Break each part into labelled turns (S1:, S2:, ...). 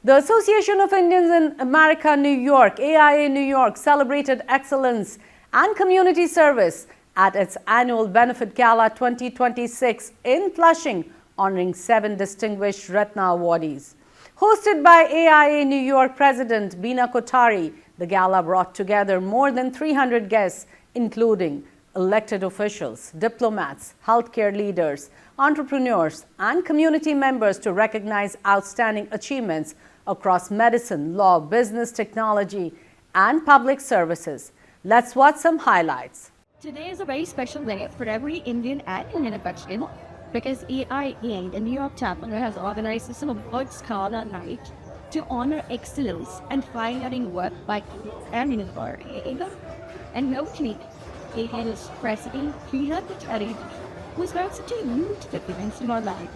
S1: The Association of Indians in America, New York, AIA New York, celebrated excellence and community service at its annual Benefit Gala 2026 in Flushing, honoring 7 distinguished Ratna awardees. Hosted by AIA New York President Beena Kothari, the gala brought together more than 300 guests, including elected officials, diplomats, healthcare leaders, entrepreneurs, and community members to recognize outstanding achievements across medicine, law, business, technology, and public services. Let's watch some highlights.
S2: Today is a very special day for every Indian and Indian affection because AIA, the New York chapter, has organized this awards gala night to honor excellence and pioneering work by and AIA. And notably, AIA's president, Beena Kothari, who's got such a huge difference in our life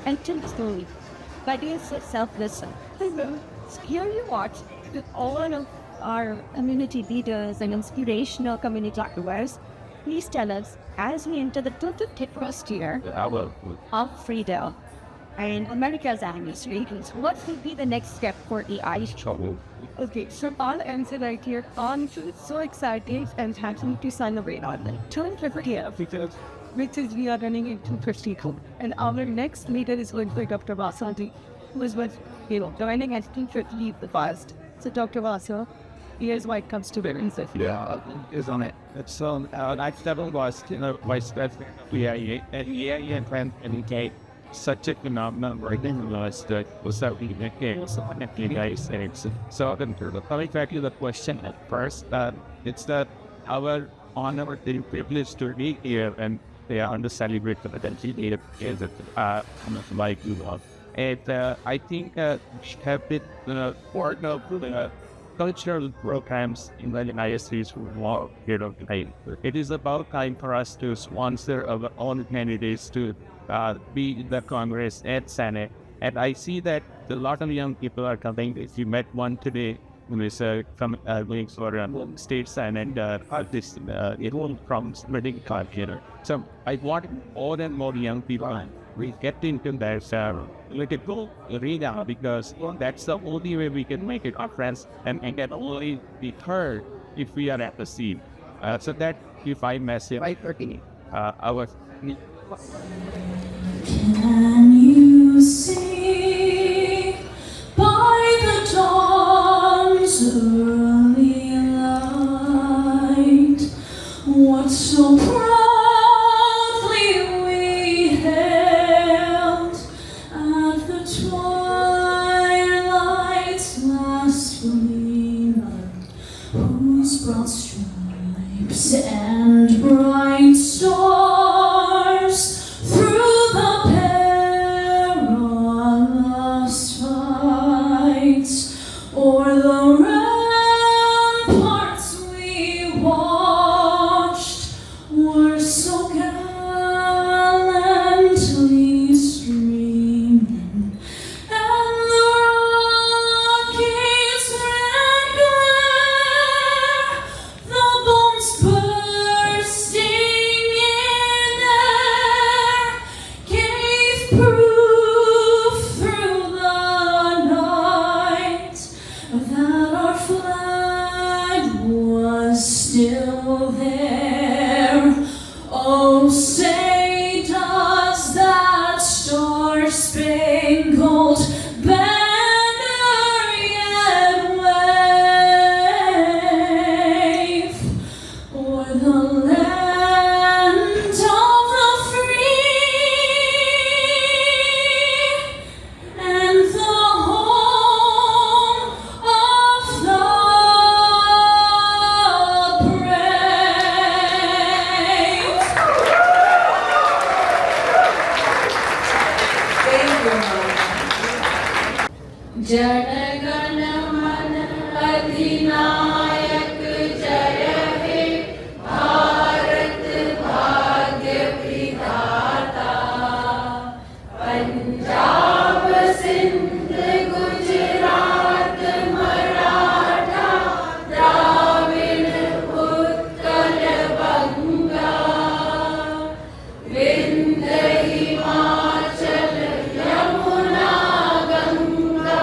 S2: and tell the story. But it's self-listen. So here you watch with all of our community leaders and inspirational community activists. Please tell us, as we enter the 251st year of freedom and America's anniversary, what will be the next step for AI?
S3: Okay, so I'll answer right here. I'm so excited and happy to celebrate on the 250th year which is we are running in 250. And our next leader is going to be Dr. Vasanti, who is joining at 250 the first. So Dr. Vasa, here's why it comes to parents.
S4: Yeah, is on it. It's next level was vice president of AIA, and AIA and such a phenomenon recognized that was that we became so coming back to the question at first, it's that our honor and privilege to be here and they are under celebrate the native is like you know. And I think we have been part of the cultural programs in the United States for a long period of time. It is about time for us to sponsor our own candidates to be in the Congress and Senate. And I see that a lot of young people are coming. If you met one today, who is from going for state senate, this from spreading here. So I want more and more young people we get into that political arena because that's the only way we can make it our friends and can only be heard if we are at the scene. So that if I message our
S5: Can you see by the dawn's early light what so proudly we hailed at the twilight's last gleam, whose broad stripes and bright stars through the perilous fights o'er the ramparts we watched were so gallantly streaming, and the rocket's red glare, the bombs bursting in air, gave proof through the night that our flag was still there. Oh, say does that star-spangled banner yet wave o'er the land of the free and the home of the brave? Thank you. Jana Gana Mana Adhinayak Jaya He Bharat Bhagya Vidhata Punjab Sindh Gujarat Maratha Dravid Utkal Banga Vindhya Himachal Yamuna Ganga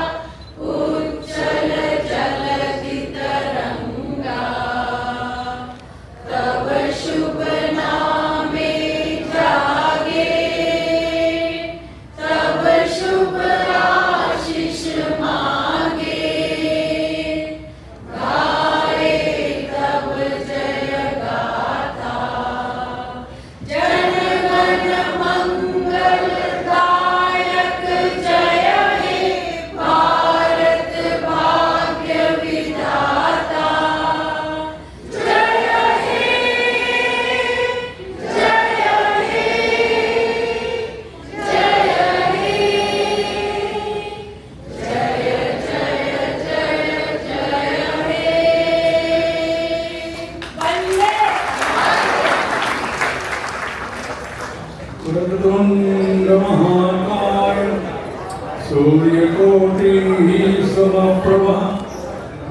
S6: सूर्यकोटिः समप्रभा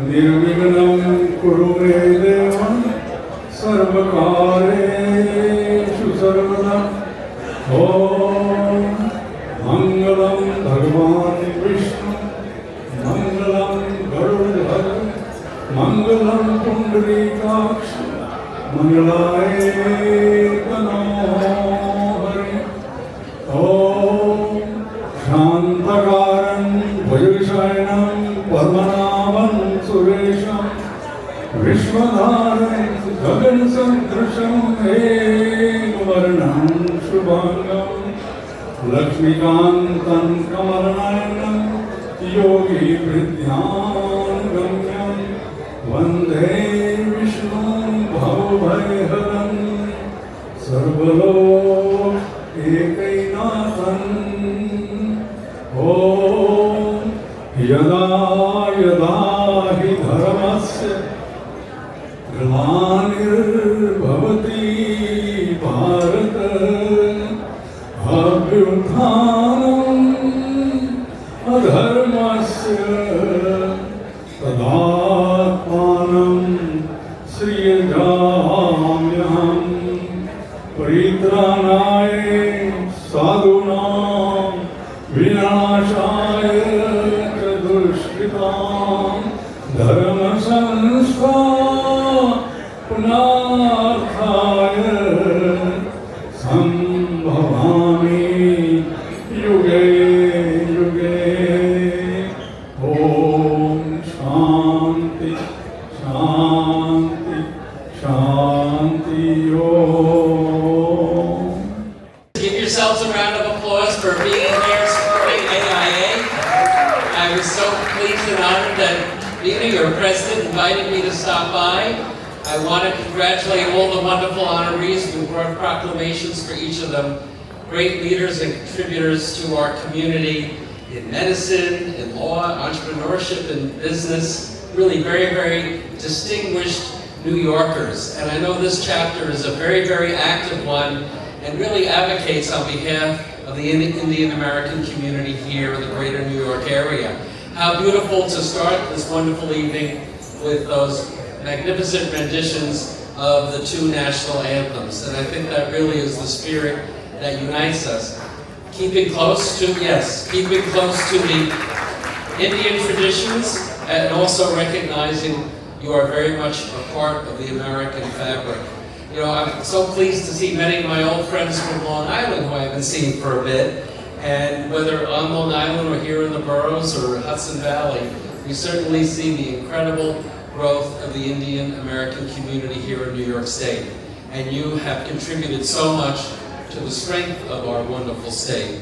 S6: निर्विघ्नं कुरु मे देव सर्वकार्येषु सर्वदा ॐ मङ्गलं भगवान् विष्णु मङ्गलं गरुडध्वज मङ्गलं पुण्डरीकाक्ष मङ्गलाय तनोहरि ॐ शान्तकारं भुजगशयनं पद्मनाभं सुरेशं विश्वधारं गगनसदृशं एकवर्णं शुभाङ्गं लक्ष्मीकान्तं कमलनयनं योगीवृद्ध्याङ्गम्यं वन्दे विष्णुं भवभयहरं सर्वलोकैकनाथम् ॐ यदा यदा हि धर्मस्य ग्लानिर्भवति भारत अभ्युत्थानम् अधर्मस्य तदात्मानं सृजाम्यहम् परित्राणाय साधूनां विनाशाय च दुष्कृतां धर्मसंस्थापनार्थाय सम्भवामि युगे युगे ॐ शान्ति शान्ति शान्ति ॐ
S7: Give yourselves a round of applause for being here supporting AIA. I was so pleased and honored that Vina, your president, invited me to stop by. I want to congratulate all the wonderful honorees who brought proclamations for each of them. Great leaders and contributors to our community in medicine, in law, entrepreneurship, and business. Really very, very distinguished New Yorkers. And I know this chapter is a very, very active one and really advocates on behalf of the Indian American community here in the greater New York area. How beautiful to start this wonderful evening with those magnificent renditions of the two national anthems. And I think that really is the spirit that unites us. Keeping close to the Indian traditions and also recognizing you are very much a part of the American fabric. You know, I'm so pleased to see many of my old friends from Long Island who I haven't seen for a bit. And whether on Long Island or here in the boroughs or Hudson Valley, we certainly see the incredible growth of the Indian American community here in New York State. And you have contributed so much to the strength of our wonderful state.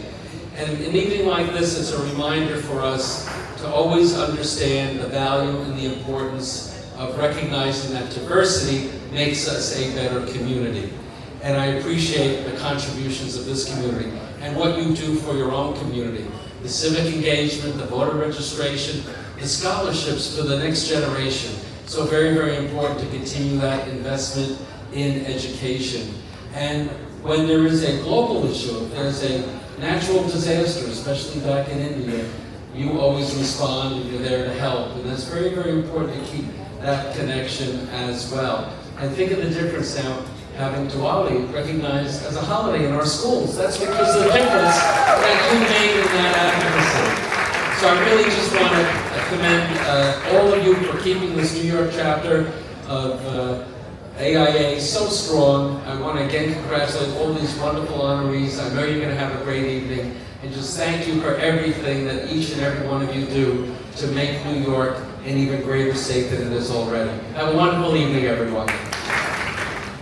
S7: And an evening like this is a reminder for us to always understand the value and the importance of recognizing that diversity makes us a better community. And I appreciate the contributions of this community and what you do for your own community. The civic engagement, the voter registration, the scholarships for the next generation. So very, very important to continue that investment in education. And when there is a global issue, if there's a natural disaster, especially back in India, you always respond and you're there to help. And that's very, very important to keep that connection as well. And think of the difference now, having Diwali recognized as a holiday in our schools. That's because of the difference that you made in that advocacy. So I really just want to commend all of you for keeping this New York chapter of AIA so strong. I want to again congratulate all these wonderful honorees. I know you're going to have a great evening. And just thank you for everything that each and every one of you do to make New York an even greater state than it is already. Have a wonderful evening, everyone.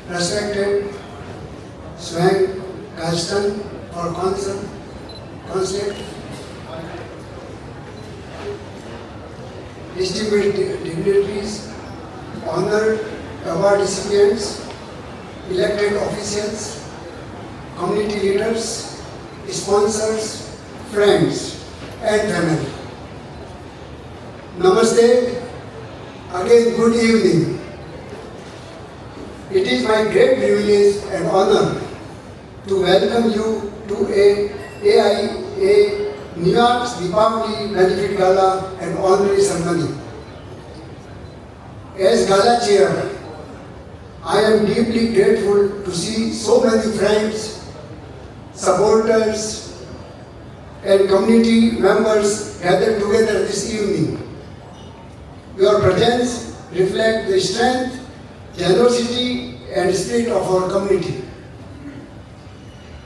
S8: Respected Swain Caston or Consul, distinguished dignitaries, honored award recipients, elected officials, community leaders, sponsors, friends, and family. Namaste. Again, good evening. It is my great privilege and honor to welcome you to AIA New York's Deepavali Benefit Gala and Honorary Ceremony. As Gala Chair, I am deeply grateful to see so many friends, supporters, and community members gathered together this evening. Your presence reflects the strength, generosity, and spirit of our community.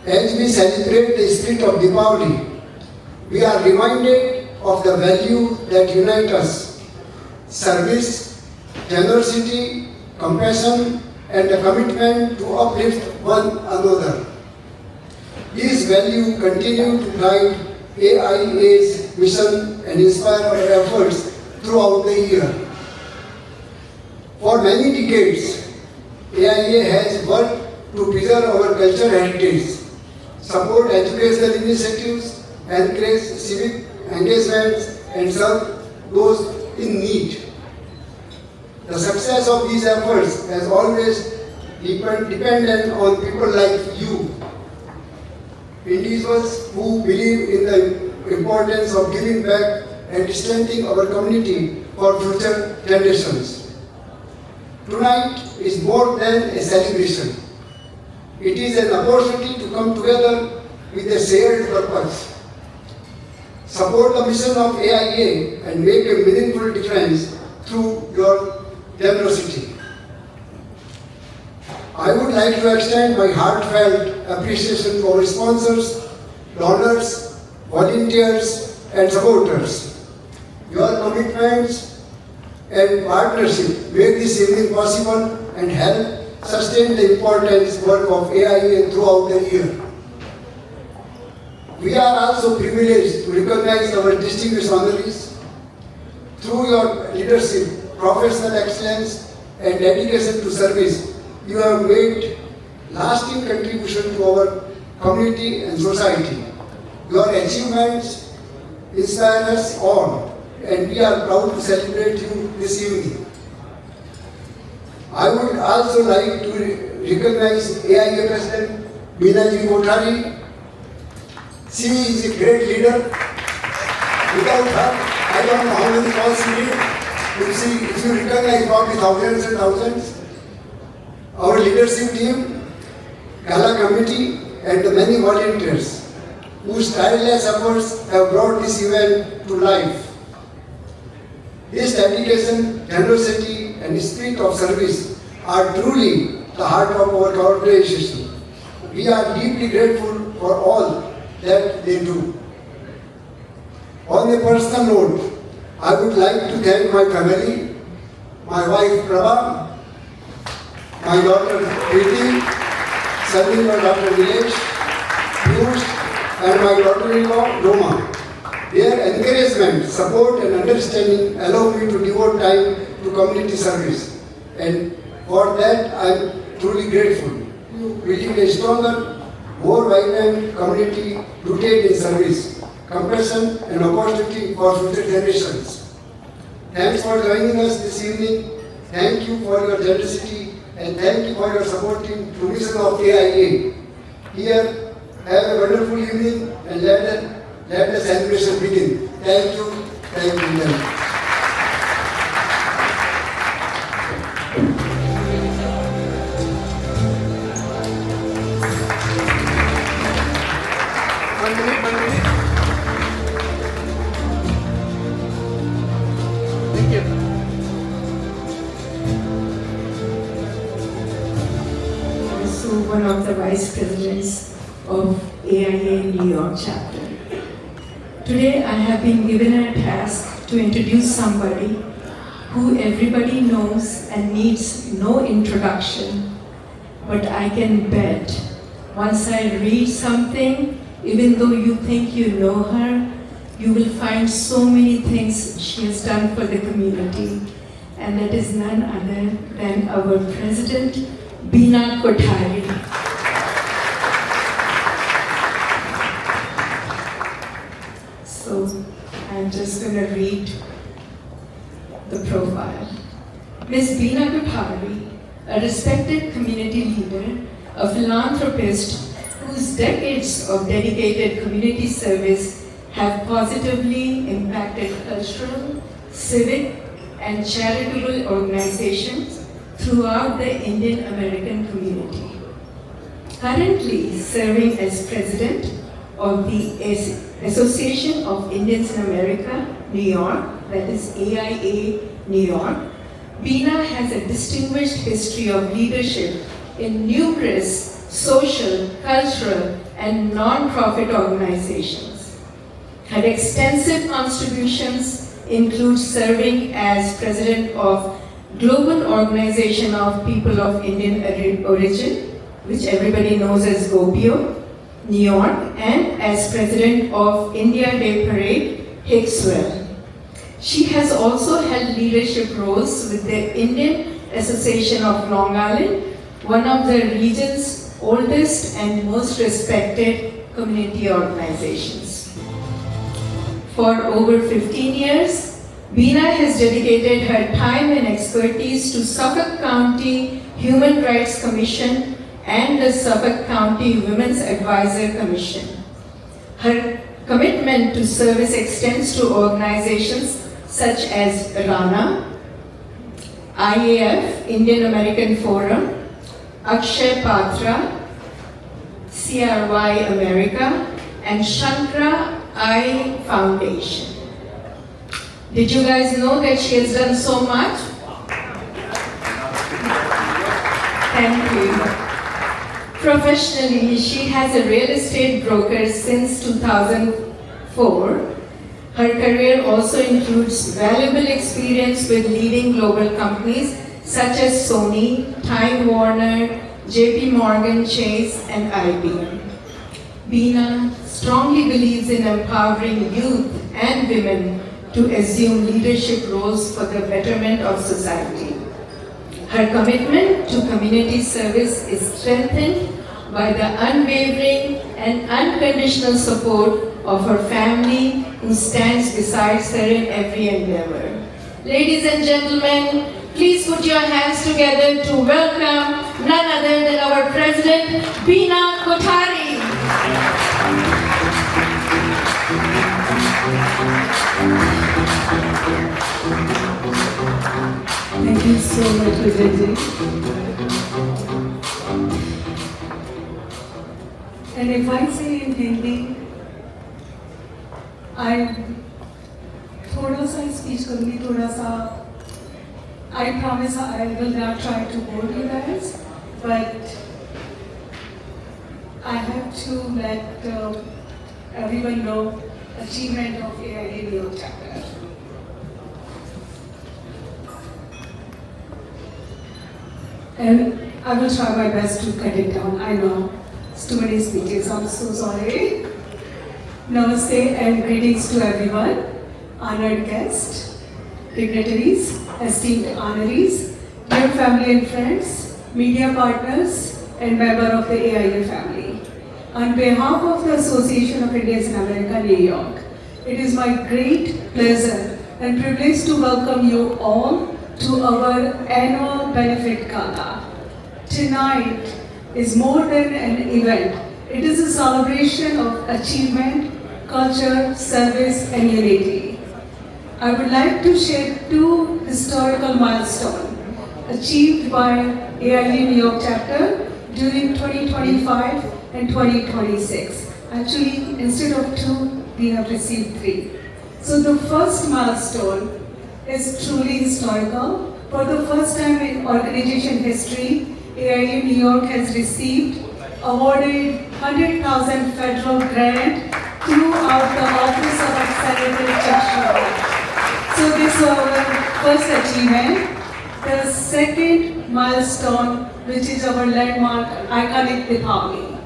S8: As we celebrate the spirit of Deepavali, we are reminded of the value that unite us: service, generosity, compassion, and a commitment to uplift one another. These values continue to guide AIA's mission and inspire our efforts throughout the year. For many decades, AIA has worked to preserve our cultural heritage, support educational initiatives, encourage civic engagements, and serve those in need. The success of these efforts has always depended on people like you, individuals who believe in the importance of giving back and strengthening our community for future generations. Tonight is more than a celebration. It is an opportunity to come together with a shared purpose, support the mission of AIA, and make a meaningful difference through your generosity. I would like to extend my heartfelt appreciation to our sponsors, donors, volunteers, and supporters. Your commitments and partnership make this evening possible and help sustain the important work of AIA throughout the year. We are also privileged to recognize our distinguished honorees. Through your leadership, professional excellence, and dedication to service, you have made lasting contribution to our community and society. Your achievements inspire us all, and we are proud to celebrate you this evening. I would also like to recognize AIA President Beenaji Kothari. She is a great leader. Without her, I don't know how many calls she did. If you recognize probably thousands and thousands, our leadership team, Gala committee, and the many volunteers whose tireless efforts have brought this event to life. This dedication, generosity, and spirit of service are truly the heart of our organization. We are deeply grateful for all that they do. On a personal note, I would like to thank my family, my wife Prabha, my daughter Preeti, son-in-law Dr. Nilesh, Piyush, and my daughter-in-law Roma. Their encouragement, support, and understanding allow me to devote time to community service, and for that I am truly grateful. Building a stronger, more vibrant community rooted in service, compassion, and opportunity for future generations. Thanks for joining us this evening. Thank you for your generosity, and thank you for your supporting the mission of AIA. Here, have a wonderful evening, and let the celebration begin. Thank you. Thank you. Thank you. One minute. Thank you.
S9: Also one of the vice presidents of AIA New York chapter. Today I have been given a task to introduce somebody who everybody knows and needs no introduction, but I can bet once I read something, even though you think you know her, you will find so many things she has done for the community, and that is none other than our President, Beena Kothari. So I'm just going to read the profile. Ms. Beena Kothari, a respected community leader, a philanthropist whose decades of dedicated community service have positively impacted cultural, civic, and charitable organizations throughout the Indian American community. Currently serving as president of the Association of Indians in America, New York, that is AIA New York, Beena has a distinguished history of leadership in numerous social, cultural, and non-profit organizations. Her extensive contributions include serving as president of Global Organization of People of Indian Origin, which everybody knows as GOPIO, New York, and as president of India Day Parade, Hicksville. She has also held leadership roles with the Indian Association of Long Island, one of the region's oldest and most respected community organizations. For over 15 years, Beena has dedicated her time and expertise to Suffolk County Human Rights Commission and the Suffolk County Women's Advisor Commission. Her commitment to service extends to organizations such as RANA, IAF, Indian American Forum, Akshay Patra, CRY America, and Shankara Eye Foundation. Did you guys know that she has done so much? Thank you. Professionally, she has a real estate broker since 2004. Her career also includes valuable experience with leading global companies such as Sony, Time Warner, JP Morgan Chase, and IBM. Beena strongly believes in empowering youth and women to assume leadership roles for the betterment of society. Her commitment to community service is strengthened by the unwavering and unconditional support of her family who stands beside her in every endeavor. Ladies and gentlemen, please put your hands together to welcome none other than our President, Beena Kothari.
S10: Thank you so much, Vijay. And if I say in Hindi, I थोड़ा सा speech करूँगी, थोड़ा सा. I promise I will not try to bore you guys, but I have to let everyone know achievement of AIA New York chapter. And I will try my best to cut it down. I know it's too many speeches, I'm so sorry. Namaste and greetings to everyone, honored guests, dignitaries, esteemed honorees, dear family and friends, media partners, and member of the AIA family. On behalf of the Association of Indians in America, New York, it is my great pleasure and privilege to welcome you all to our annual benefit gala. Tonight is more than an event. It is a celebration of achievement, culture, service, and unity. I would like to share two historical milestones achieved by AIA New York chapter during 2025 and 2026. Actually, instead of two, we have received three. So the first milestone is truly historical. For the first time in organization history, AIA New York has received awarded 100,000 federal grant throughout the Office of Accelerated Instruction. So this was our first achievement. The second milestone, which is our landmark iconic Deepavali.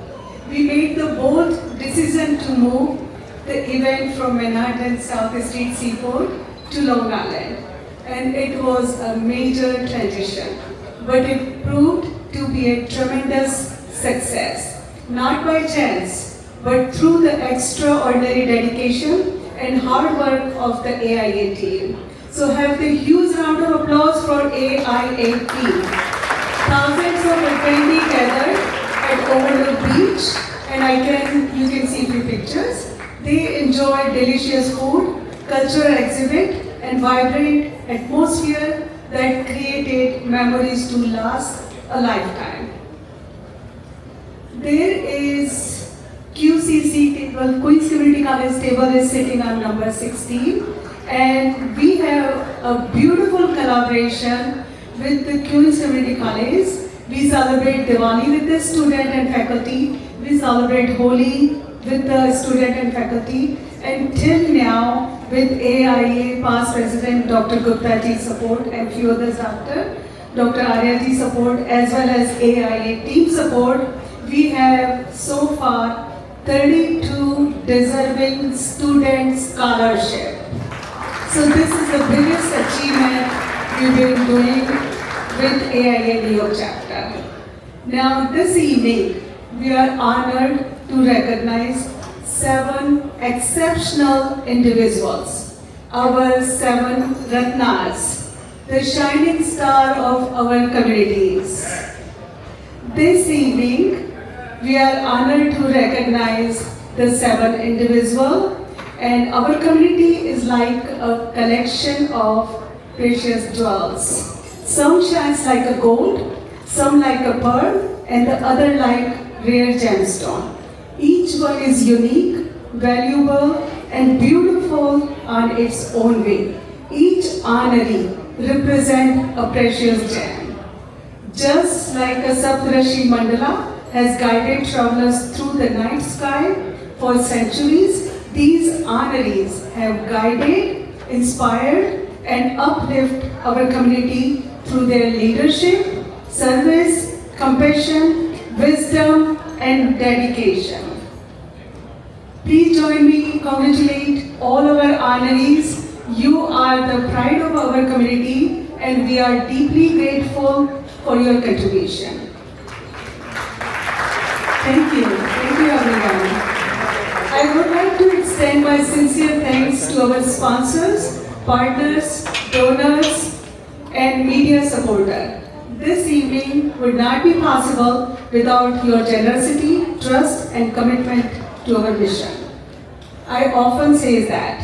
S10: We made the bold decision to move the event from Manhattan South Street Seaport to Long Island. And it was a major transition, but it proved to be a tremendous success. Not by chance, but through the extraordinary dedication and hard work of the AIA team. So have the huge round of applause for AIA team. Thousands of attendees gathered at Overlook Beach, and you can see a few pictures. They enjoy delicious food, cultural exhibit, and vibrant atmosphere that created memories to last a lifetime. There is QCC table, Queen's Community College table is sitting on number 16, and we have a beautiful collaboration with the Queen's Community College. We celebrate Diwali with the student and faculty. We celebrate Holi with the student and faculty. And till now, with AIA past president Dr. Gupta ji support and few others after, Dr. Arya ji support as well as AIA team support, we have so far 32 deserving student scholarship. So this is the biggest achievement we've been doing with AIA New York chapter. Now this evening, we are honored to recognize 7 exceptional individuals, our 7 Ratnas, the shining star of our communities. This evening, we are honored to recognize the 7 individuals, and our community is like a collection of precious jewels. Some shines like a gold, some like a pearl, and the other like rare gemstone. Each one is unique, valuable, and beautiful on its own way. Each honoree represents a precious gem. Just like a Saptarishi Mandala has guided travelers through the night sky for centuries, these honorees have guided, inspired, and uplift our community through their leadership, service, compassion, wisdom, and dedication. Please join me, congratulate all our honorees. You are the pride of our community, and we are deeply grateful for your contribution. Thank you everyone. I would like to extend my sincere thanks to our sponsors, partners, donors, and media supporters. This evening would not be possible without your generosity, trust, and commitment to our mission. I often say that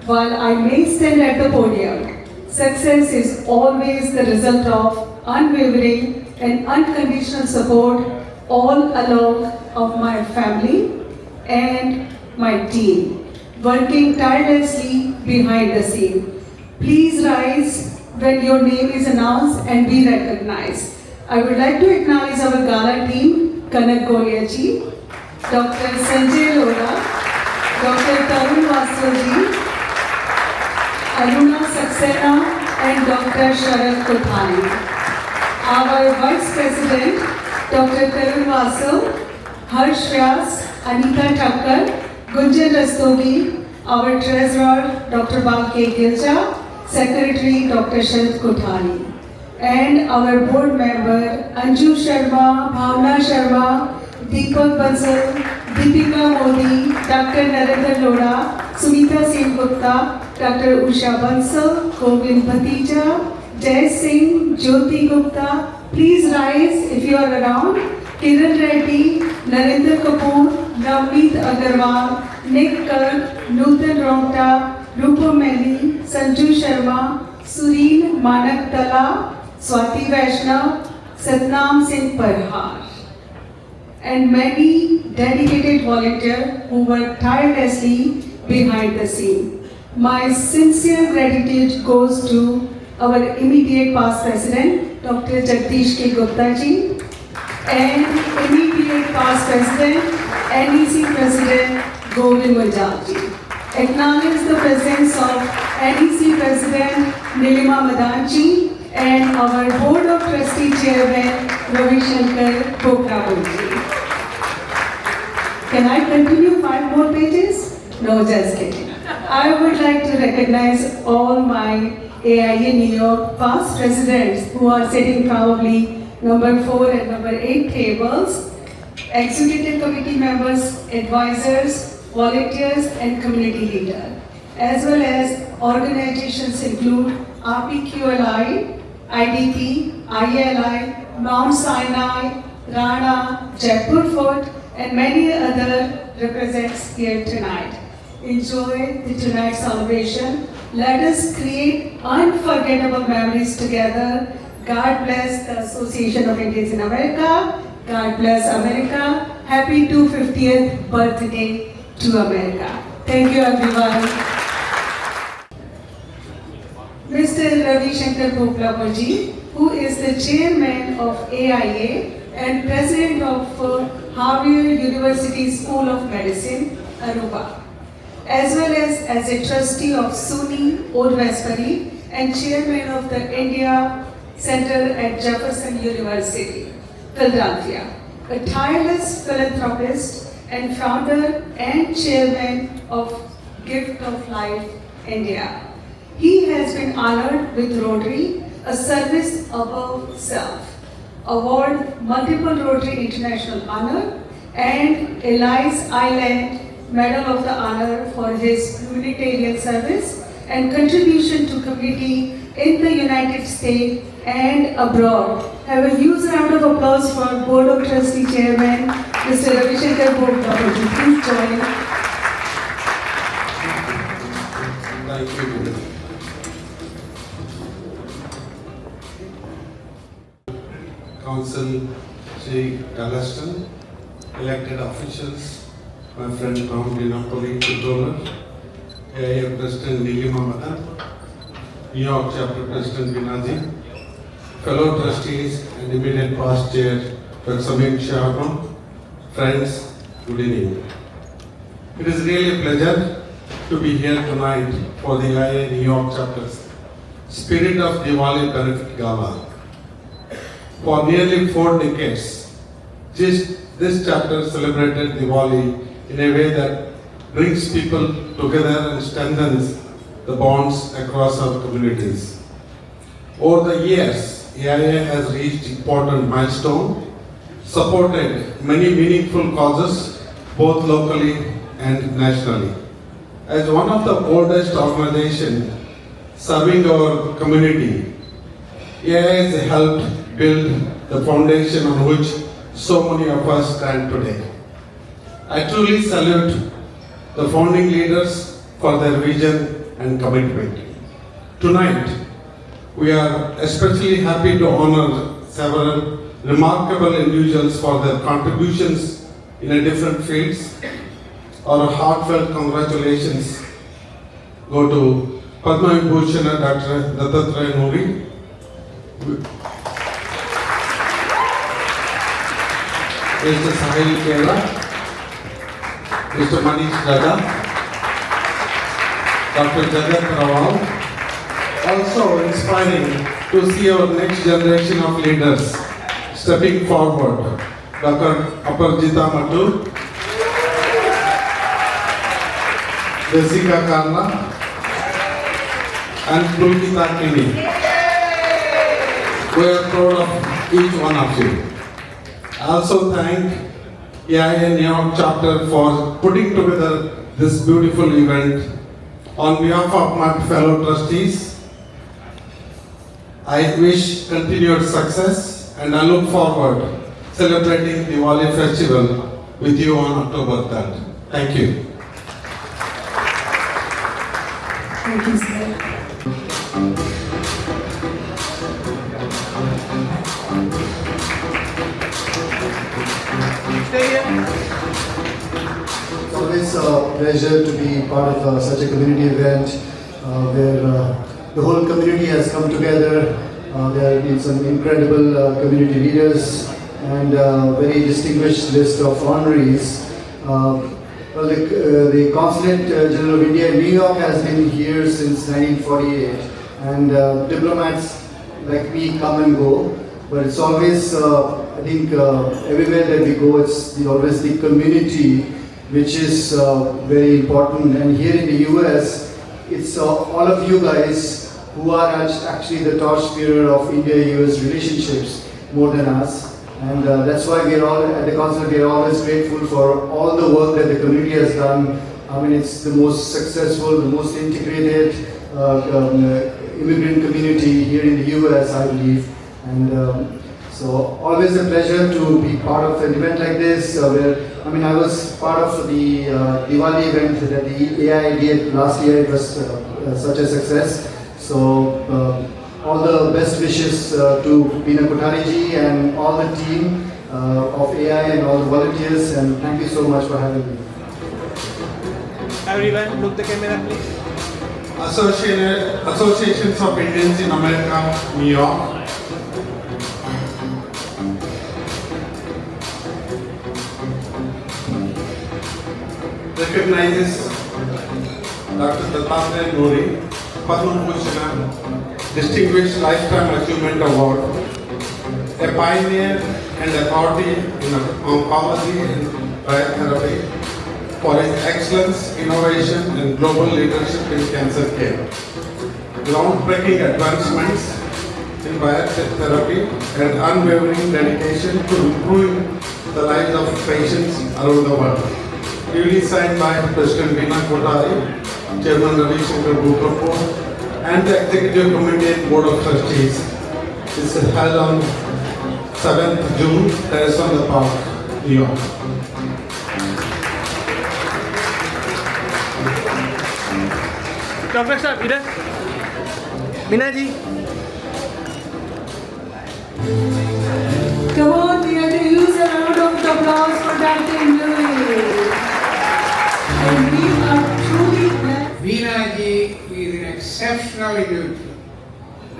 S10: while I may stand at the podium, success is always the result of unwavering and unconditional support all along of my family and my team, working tirelessly behind the scene. Please rise when your name is announced and be recognized. I would like to acknowledge our gala team, Kanak Golia ji, Dr. Sanjay Lora, Dr. Tarun Vasu, Aruna Saxena, and Dr. Sharad Kothari. Our Vice President, Dr. Tarun Vasu, Harsh Vyas, Anita Thakkar, Gunjan Rastogi, our Treasurer, Dr. Balke Gilja, Secretary, Dr. Sharad Kothari, and our board member, Anju Sharma, Bhavna Sharma, Deepak Bansal, Deepika Modi, Dr. Narendra Lora, Sunita Singh Gupta, Dr. Usha Bansal, Govind Bhatija, Jai Singh, Jyoti Gupta. Please rise if you are around. Kiran Reddy, Narendra Kapoor, Navneet Agarwal, Nick Kirk, Nutan Rongta, Rupa Meli, Sanju Sharma, Sureen Manak Tala, Swati Vaishnav, Satnam Singh Parhar, and many dedicated volunteers who work tirelessly behind the scene. My sincere gratitude goes to our immediate past president, Dr. Jagdish K. Gupta ji, and immediate past president, NEC president, Govind Munjal ji. Acknowledge the presence of NEC president, Nilima Madan ji, and our board of trustee chairman, Ravi Shankar Pokrapur ji. Can I continue 5 more pages? No, just kidding. I would like to recognize all my AIA New York past presidents who are sitting probably number 4 and number 8 tables, executive committee members, advisors, volunteers, and community leaders, as well as organizations include RPQLI, IDP, ILI, Mount Sinai, Rana, Jaipur Fort, and many other represents here tonight. enjoy the tonight's celebration. Let us create unforgettable memories together. God bless the Association of Indians in America. God bless America. Happy 250th birthday to America. Thank you, everyone. Mr. Ravi Shankar Bhoglapurji, who is the chairman of AIA and president of Harvard University School of Medicine, Aruba, as well as a trustee of SUNY Old Westbury and chairman of the India Center at Jefferson University, Philadelphia, a tireless philanthropist and founder and chairman of Gift of Life India. He has been honored with Rotary, a service above self, award multiple Rotary International Honor, and Ellis Island Medal of the Honor for his humanitarian service and contribution to community in the United States and abroad. Have a huge round of applause for Board of Trustee Chairman, Mr. Ravi Shankar Bhoglapurji. Please join.
S6: Thank you. Council, Sri Galveston, elected officials, my friend from Napoli, controller, AIA President Nilima Madan, New York Chapter President Binaji, fellow trustees and immediate past chair, Dr. Samir Sharma, friends, good evening. It is really a pleasure to be here tonight for the AIA New York Chapter's Spirit of Diwali Benefit Gala. For nearly 4 decades, this chapter celebrated Diwali in a way that brings people together and strengthens the bonds across our communities. Over the years, AIA has reached important milestones, supported many meaningful causes, both locally and nationally. As one of the oldest organizations serving our community, AIA has helped build the foundation on which so many of us stand today. I truly salute the founding leaders for their vision and commitment. Tonight, we are especially happy to honor several remarkable individuals for their contributions in different fields. Our heartfelt congratulations go to Padma Vibhushan Dr. Dattatreya Nuri, Mr. Sahil Kera, Mr. Manish Dada, Dr. Jagat Rawal. Also inspiring to see our next generation of leaders stepping forward. Dr. Aparjita Mattu, Jessica Karla, and Pulkita Kini. We are proud of each one of you. I also thank AIA New York Chapter for putting together this beautiful event. On behalf of my fellow trustees, I wish continued success and I look forward celebrating Diwali festival with you on October 3rd. Thank you.
S10: Thank you, sir.
S8: It's always a pleasure to be part of such a community event where the whole community has come together. There have been some incredible community leaders and a very distinguished list of honorees. Well, the Consulate General of India in New York has been here since 1948, and diplomats like me come and go, but it's always, I think, everywhere that we go, it's always the community which is very important. And here in the US, it's all of you guys who are actually the torchbearer of India-US relationships more than us. And that's why we're all at the consulate, we're always grateful for all the work that the community has done. I mean, it's the most successful, the most integrated immigrant community here in the US, I believe. And
S11: So always a pleasure to be part of an event like this. I was part of the Diwali event that the AI did last year. It was such a success. So all the best wishes to Veena Kothari ji and all the team of AI and all the volunteers, and thank you so much for having me.
S12: Everyone, look the camera, please.
S6: Associations of Indians in America, New York. Recognizes Dr. Dattatreya Nuri, Padma Bhushan, Distinguished Lifetime Achievement Award, a pioneer and authority in oncology and biotherapy for his excellence, innovation and global leadership in cancer care. Groundbreaking advancements in biotherapy and unwavering dedication to improving the lives of patients around the world. Duly signed by President Veena Kothari, Chairman Ravi Shankar Bhukapoor, and the Executive Committee and Board of Trustees. This is held on 7th June, Terrace on the Park, New York.
S12: Dr. Sahab, इधर Meena ji.
S10: Come on, we have to use a round of applause for Dr. Nuri. And we are truly blessed.
S13: Veena ji is an exceptional individual.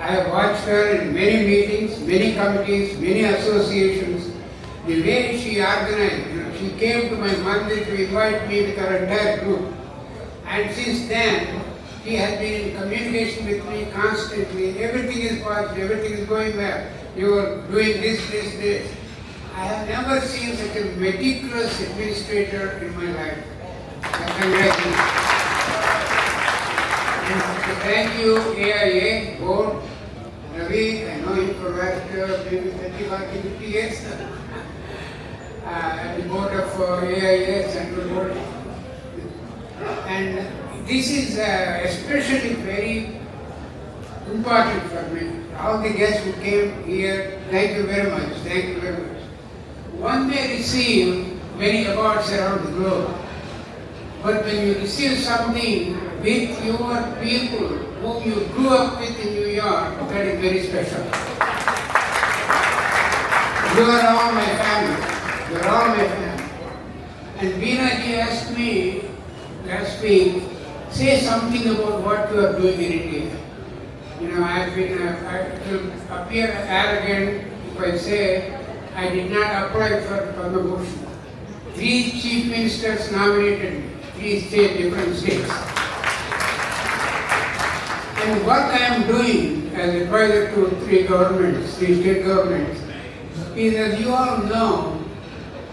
S13: I have watched her in many meetings, many committees, many associations. The way she organized, she came to my mandir to invite me with her entire group. And since then, she has been in communication with me constantly. Everything is positive, everything is going well. You are doing this. I have never seen such a meticulous administrator in my life. Congratulations. Thank you, AIA board. Ravi, I know him for last maybe 50 years. At the board of AIA, Central Board. And this is especially very important for me. All the guests who came here, thank you very much. Thank you very much. One may receive many awards around the globe, but when you receive something with your people whom you grew up with in New York, that is very special. You are all my family. You are all my family. And Veena ji asked me last week, say something about what you are doing in India. You know, I will appear arrogant if I say I did not apply for Padma Bhushan. 3 chief ministers nominated me, 3 different states. And what I am doing as advisor to 3 governments, 3 state governments, is, as you all know,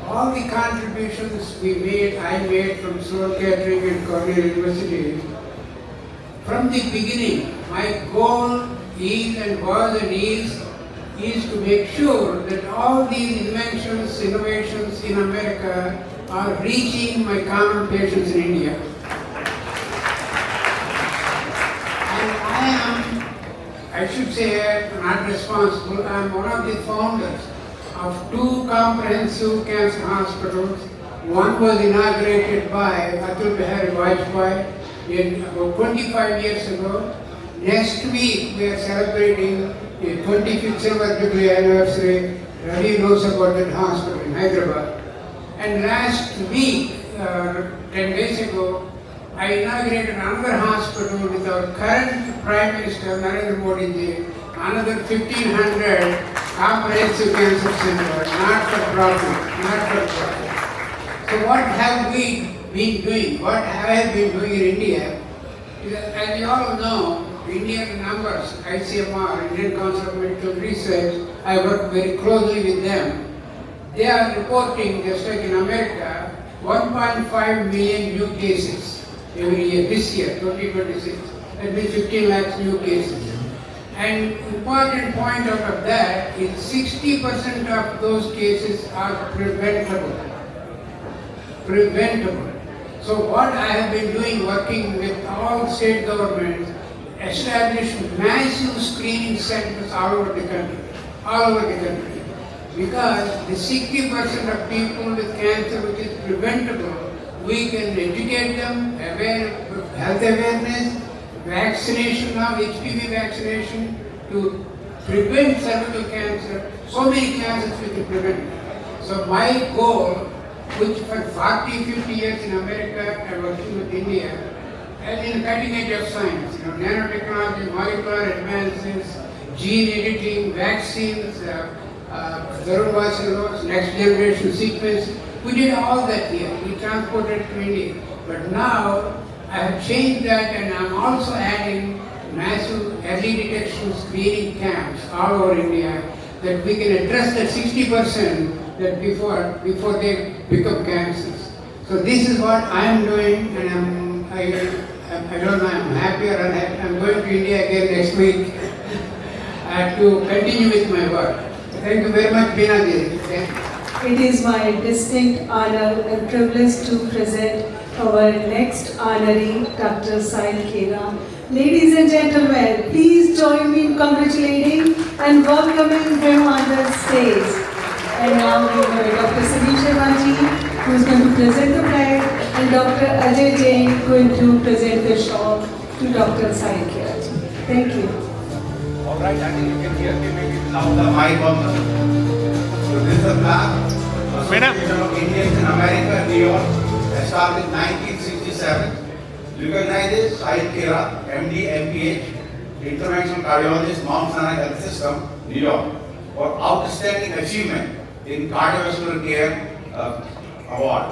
S13: all the contributions I made from Soul Catering and Cornell University. From the beginning, my goal is and was and is to make sure that all these inventions, innovations in America are reaching my common patients in India. And I should say, not responsible, I am one of the founders of 2 comprehensive cancer hospitals. One was inaugurated by Atal Bihari Vajpayee about 25 years ago. Next week we are celebrating the 25th silver jubilee anniversary. Ravi knows about that hospital in Hyderabad. And last week, 10 days ago, I inaugurated another hospital with our current Prime Minister Narendra Modi ji, another 1,500 comprehensive cancer center, not for profit. So what have we been doing? What have I been doing in India? As you all know, Indian numbers, ICMR, Indian Council of Medical Research, I work very closely with them. They are reporting, just like in America, 1.5 million new cases every year, this year, 2026. That means 15 lakhs new cases. And important point out of that is 60% of those cases are preventable. So what I have been doing, working with all state governments, established massive screening centers all over the country. because the 60% of people with cancer which is preventable, we can educate them, health awareness, vaccination now, HPV vaccination to prevent cervical cancer, so many cancers we can prevent. So my goal, which for 40, 50 years in America, I working with India, and in cutting edge of science, nanotechnology, molecular advances, gene editing, vaccines, coronavirus, next generation sequence. We did all that here. We transported to India. But now I have changed that, and I'm also adding massive early detection screening camps all over India, that we can address that 60% that before they become cancers. So this is what I am doing, and I don't know, I'm happy or unhappy. I'm going to India again next week to continue with my work. Thank you very much, Beena Ji.
S10: It is my distinct honor and privilege to present our next honoree, Dr. Sahil Khera. Ladies and gentlemen, please join me in congratulating and welcoming him on the stage. And now we have Dr. Sunil Sharma ji, who is going to present the flag, and Dr. Ajay Jain going to present the shawl to Dr. Sahil Khera ji. Thank you.
S14: All right, I think you can hear me maybe without the mic on. So this is the flag. Association of Indians in America, New York, established in 1967. Recognizes Sahil Khera, MD, MPH, Interventional Cardiologist, Mount Sinai Health System, New York, for outstanding achievement in cardiovascular care award.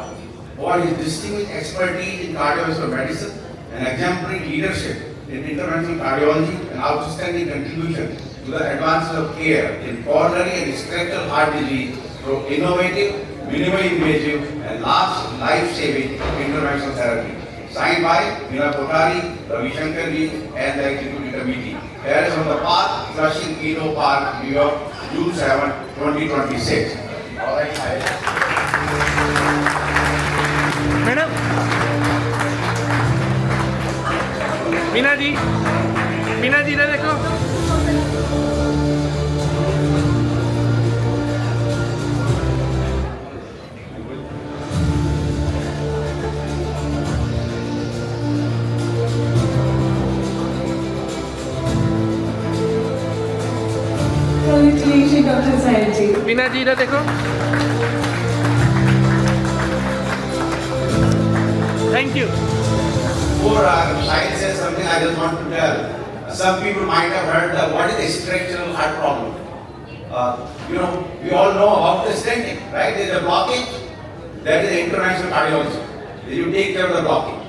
S14: For his distinguished expertise in cardiovascular medicine and exemplary leadership in interventional cardiology and outstanding contribution to the advances of care in coronary and structural heart disease through innovative, minimally invasive, and life-saving interventional therapy. Signed by Meera Kothari, Ravi Shankar ji, and the executive committee. There is on the path, Flushing Kino Park, New York, June 7, 2026. All right,
S12: Madam. Meena ji, इधर देखो.
S10: Congratulations, Dr. Sahil ji.
S12: Meena ji इधर देखो. Thank you.
S14: Before Sahil says something, I just want to tell. Some people might have heard that what is a structural heart problem. We all know about the stenting, right? There is a blockage. That is interventional cardiology. You take care of the blockage.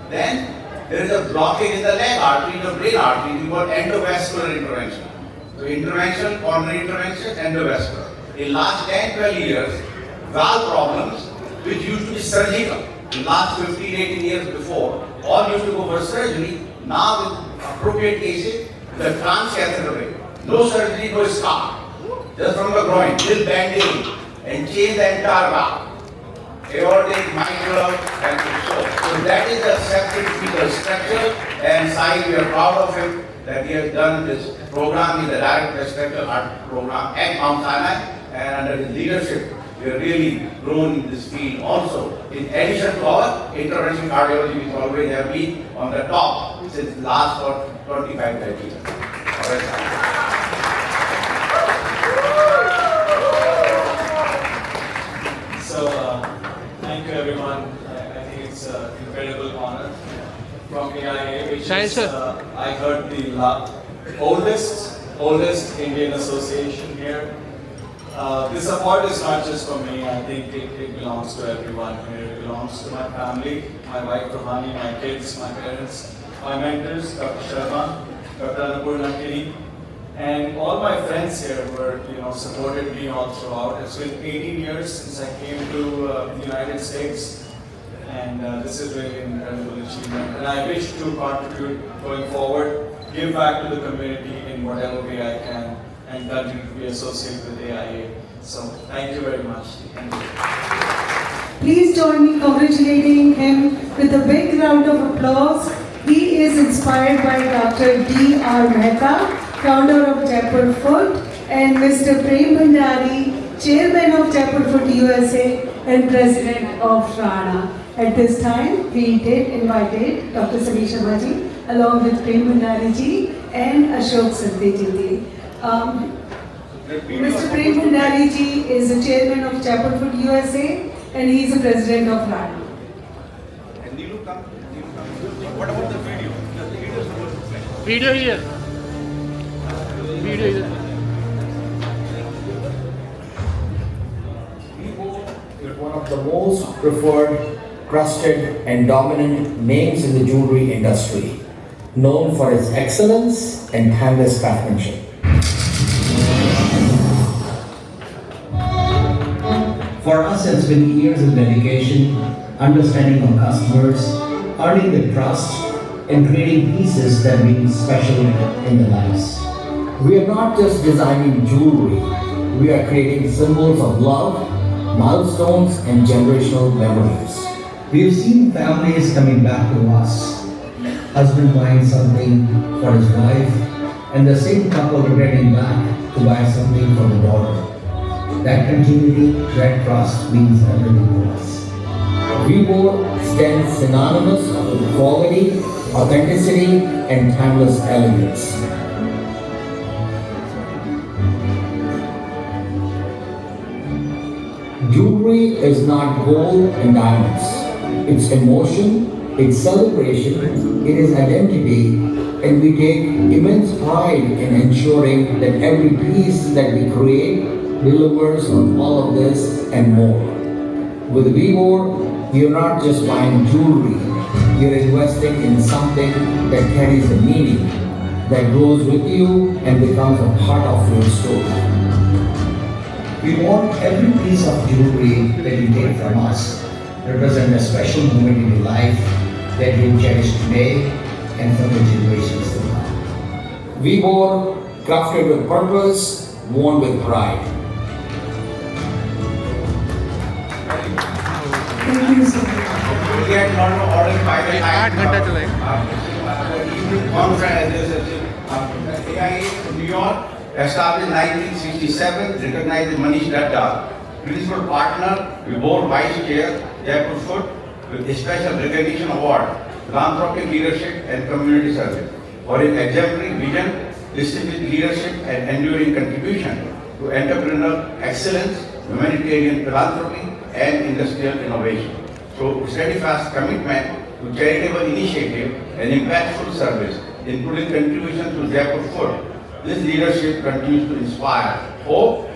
S14: Then there is a blockage in the leg artery, in the brain artery. We call endovascular intervention. So intervention, coronary intervention, endovascular. In last 10-12 years, valve problems which used to be surgical. In last 15-18 years before, all used to go for surgery. Now with appropriate cases, the transcatheter way. No surgery, no scar. Just from the groin, till banding and change the entire valve. Aortic, mitral, and so. So that is the separate fetal structure, and Sahil, we are proud of him that he has done this program. He is the director of structural heart program at Mount Sinai, and under his leadership, we have really grown in this field also. In addition to our interventional cardiology, which always have been on the top since last for 25-30 years. All right.
S15: So, thank you everyone. I think it's an incredible honor from AIA, which is, I heard, the oldest Indian association here. This award is not just for me. I think it belongs to everyone here. It belongs to my family, my wife Rohani, my kids, my parents, my mentors, Dr. Sharma, Dr. Annapurna Kiri, and all my friends here who supported me all throughout. It's been 18 years since I came to the United States, and this is really an incredible achievement. And I wish to contribute going forward, give back to the community in whatever way I can, and continue to be associated with AIA. So thank you very much. Thank you.
S10: Please join me congratulating him with a big round of applause. He is inspired by Dr. D.R. Mehta, founder of Jaipur Food, and Mr. Prem Bhandari, Chairman of Jaipur Food USA and President of RANA. At this time, we did invited Dr. Sameer Sharma ji along with Prem Bhandari ji and Ashok Sandeji ji. Mr. Prem Bhandari ji is the Chairman of Jaipur Food USA and he is the President of RANA.
S14: What about the video?
S12: Video here. Video here.
S16: Is one of the most preferred, trusted and dominant names in the jewelry industry, known for its excellence and timeless craftsmanship.
S17: For us, it's been years of dedication, understanding our customers, earning their trust, and creating pieces that mean special in their lives.
S16: We are not just designing jewelry, we are creating symbols of love, milestones and generational memories.
S17: We've seen families coming back to us, husband buying something for his wife, and the same couple returning back to buy something for the daughter. That continuity, that trust means everything to us.
S16: VIVO stands synonymous with quality, authenticity and timeless elegance. Jewelry is not gold and diamonds. It's emotion, it's celebration, it is identity, and we take immense pride in ensuring that every piece that we create delivers on all of this and more. With VIVO, you're not just buying jewelry, you're investing in something that carries a meaning, that grows with you and becomes a part of your story.
S17: We want every piece of jewelry that you take from us represent a special moment in your life that you cherish today and for the generations to come.
S16: VIVO, crafted with purpose, worn with pride.
S10: Thank you so much.
S14: We get a lot of orders by the time. Evening conference, AIA New York, established in 1967, recognized Manish Datta, principal partner, board vice chair, Jaipur Food, with a special recognition award, philanthropic leadership and community service, for his exemplary vision, disciplined leadership and enduring contribution to entrepreneurial excellence, humanitarian philanthropy and industrial innovation. So steadfast commitment to charitable initiative and impactful service, including contribution to Jaipur Food. This leadership continues to inspire hope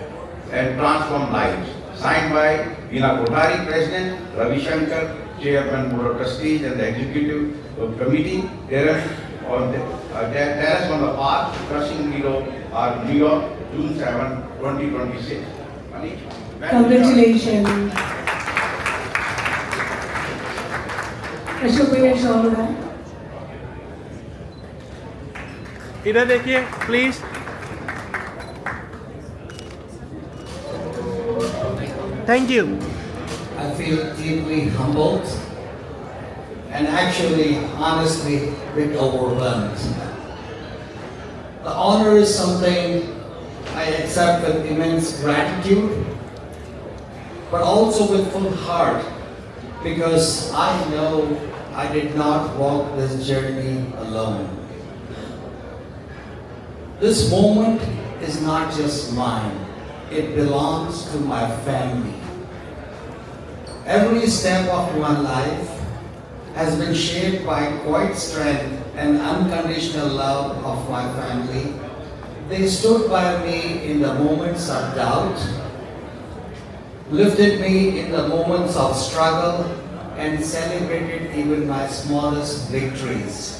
S14: and transform lives. Signed by Veena Kothari, President, Ravi Shankar, Chairman, Board of Trustees and the Executive Committee, Terrace on the Park, Crushing Meadow, New York, June 7, 2026.
S10: Congratulations. Ashok bhai and Shaunak.
S12: इधर देखिए please thank you
S16: I feel deeply humbled and actually, honestly, a bit overwhelmed. The honor is something I accept with immense gratitude, but also with full heart, because I know I did not walk this journey alone. This moment is not just mine, it belongs to my family. Every step of my life has been shaped by quiet strength and unconditional love of my family. They stood by me in the moments of doubt, lifted me in the moments of struggle, and celebrated even my smallest victories.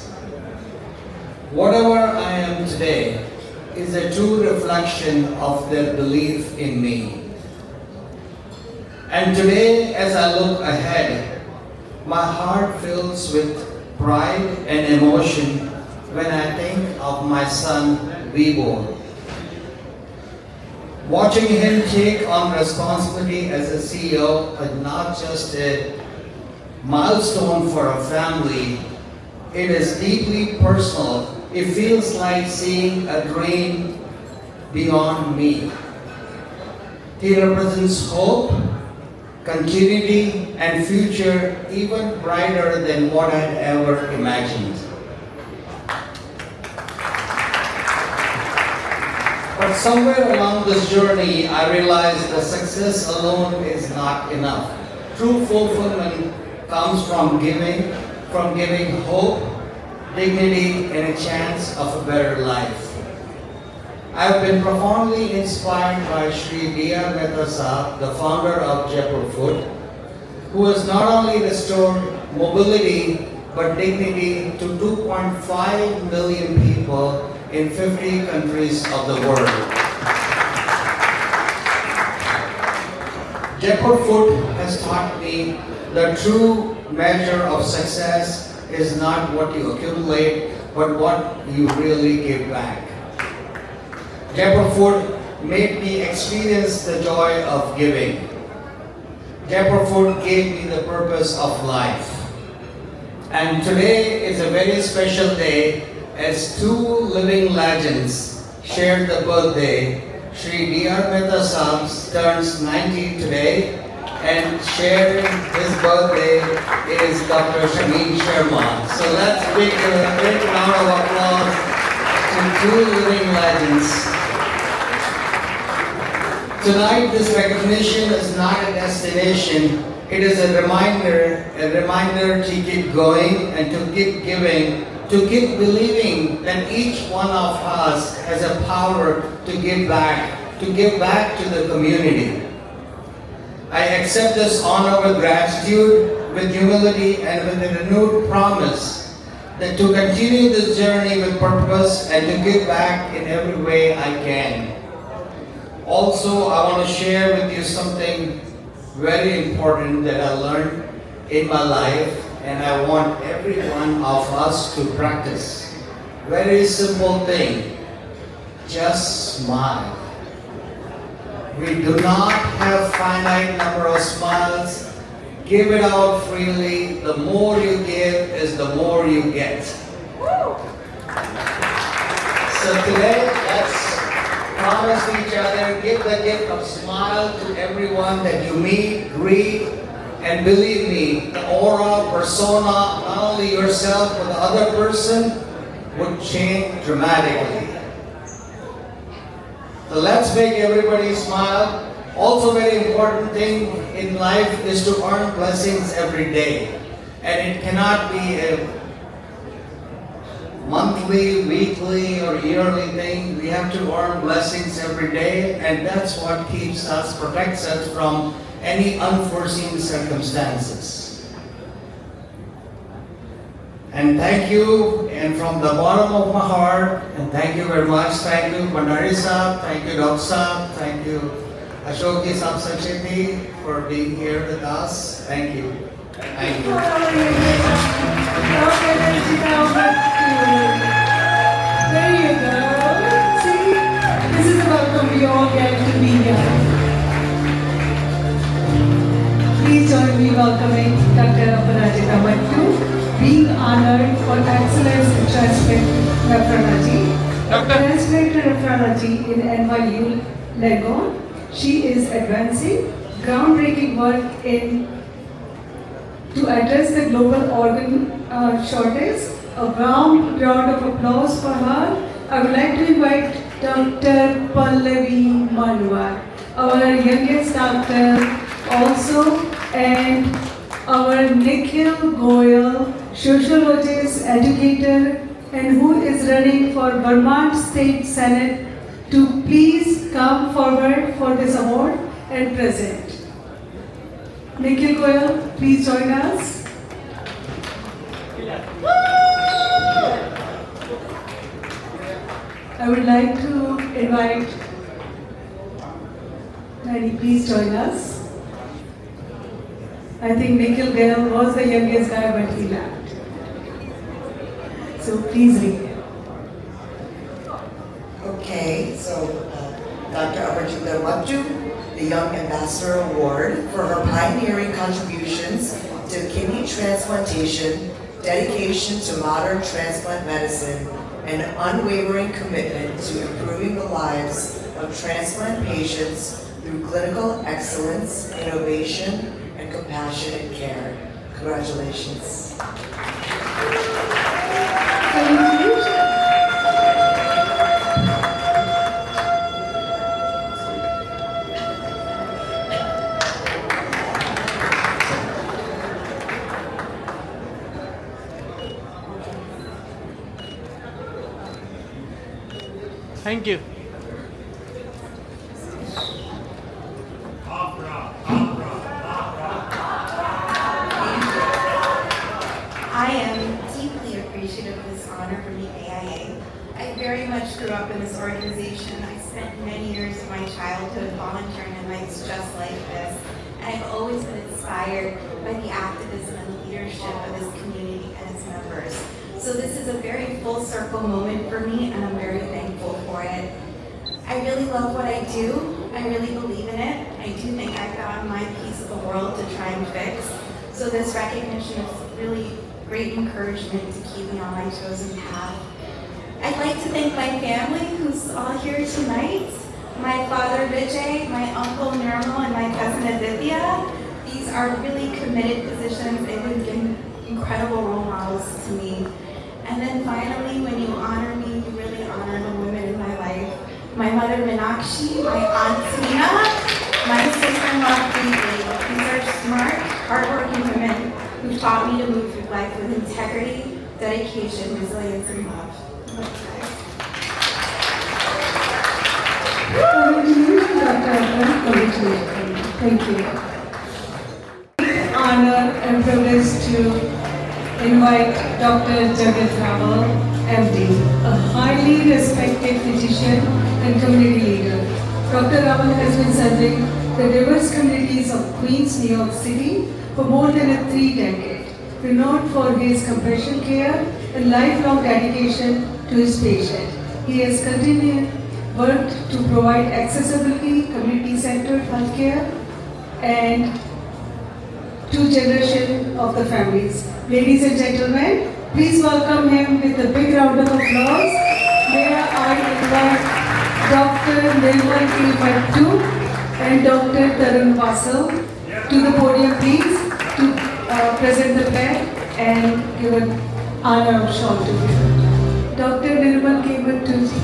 S16: Whatever I am today is a true reflection of their belief in me. And today, as I look ahead, my heart fills with pride and emotion when I think of my son, VIVO. Watching him take on responsibility as a CEO is not just a milestone for a family, it is deeply personal. It feels like seeing a dream beyond me.
S17: He represents hope, continuity, and future even brighter than what I'd ever imagined. But somewhere along this journey, I realized that success alone is not enough. True fulfillment comes from giving hope, dignity, and a chance of a better life. I have been profoundly inspired by Shri D.R. Mehta Sahib, the founder of Jaipur Food, who has not only restored mobility but dignity to 2.5 million people in 50 countries of the world. Jaipur Food has taught me the true measure of success is not what you accumulate, but what you really give back. Jaipur Food made me experience the joy of giving. Jaipur Food gave me the purpose of life. And today is a very special day as two living legends shared the birthday. Shri D.R. Mehta Sahib turns 90 today, and sharing his birthday is Dr. Shameen Sharma. So let's give a big round of applause to two living legends. Tonight, this recognition is not a destination. It is a reminder to keep going and to keep giving, to keep believing that each one of us has a power to give back to the community. I accept this honor with gratitude, with humility, and with a renewed promise that to continue this journey with purpose and to give back in every way I can. Also, I want to share with you something very important that I learned in my life, and I want every one of us to practice. Very simple thing, just smile. We do not have finite number of smiles. Give it out freely. The more you give is the more you get. So today, let's promise each other, give the gift of smile to everyone that you meet, greet, and believe me, the aura, persona, not only yourself but the other person would change dramatically. So let's make everybody smile. Also very important thing in life is to earn blessings every day. And it cannot be a monthly, weekly, or yearly thing. We have to earn blessings every day, and that's what keeps us, protects us from any unforeseen circumstances. And thank you, and from the bottom of my heart, and thank you very much. Thank you, Bhandari Sahib, thank you, Dr. Sahib, thank you, Ashokji Sahib Sancheti, for being here with us. Thank you. Thank you.
S10: There you go. See, this is welcome. We all get to be here. Please join me welcoming Dr. Aparajita Mattu, being honored for excellence in transplant nephrology. Transplant nephrology in NYU Legon. She is advancing groundbreaking work to address the global organ shortage. A round of applause for her. I would like to invite Dr. Pallavi Manwar, our youngest doctor also, and our Nikhil Goyal, sociologist, educator, and who is running for Vermont State Senate, to please come forward for this award and present. Nikhil Goyal, please join us. I would like to invite Daddy, please join us. I think Nikhil Goyal was the youngest guy, but he left. So please read.
S18: Okay, so Dr. Aparajita Mattu, the Young Ambassador Award for her pioneering contributions to kidney transplantation, dedication to modern transplant medicine, and unwavering commitment to improving the lives of transplant patients through clinical excellence, innovation, and compassionate care. Congratulations.
S12: Thank you.
S19: I am deeply appreciative of this honor from the AIA. I very much grew up in this organization. I spent many years of my childhood volunteering in nights just like this. And I've always been inspired by the activism and the leadership of this community and its members. So this is a very full circle moment for me, and I'm very thankful for it. I really love what I do. I really believe in it. I do think I found my piece of the world to try and fix. So this recognition is really great encouragement to keep me on my chosen path. I'd like to thank my family who's all here tonight. My father Vijay, my uncle Nirmal, and my cousin Aditya. These are really committed physicians. They have been incredible role models to me. And then finally, when you honor me, you really honor the women in my life. My mother Meenakshi, my aunt Tina, my sister-in-law Preeti. These are smart, hardworking women who taught me to move through life with integrity, dedication, resilience, and love.
S10: Congratulations, Dr. Abhay. Congratulations. Thank you. Honor and privilege to invite Dr. Jagat Rawal, MD, a highly respected physician and community leader. Dr. Rawal has been serving the diverse communities of Queens, New York City for more than 3 decades, renowned for his compassion care and lifelong dedication to his patients. He has continued worked to provide accessibility, community-centered healthcare, and 2 generations of the families. Ladies and gentlemen, please welcome him with a big round of applause. May I invite Dr. Nirmal K. Mattu and Dr. Tarun Vasal to the podium, please, to present the plaque and give an honor shawl to him. Dr. Nirmal K. Mattu ji.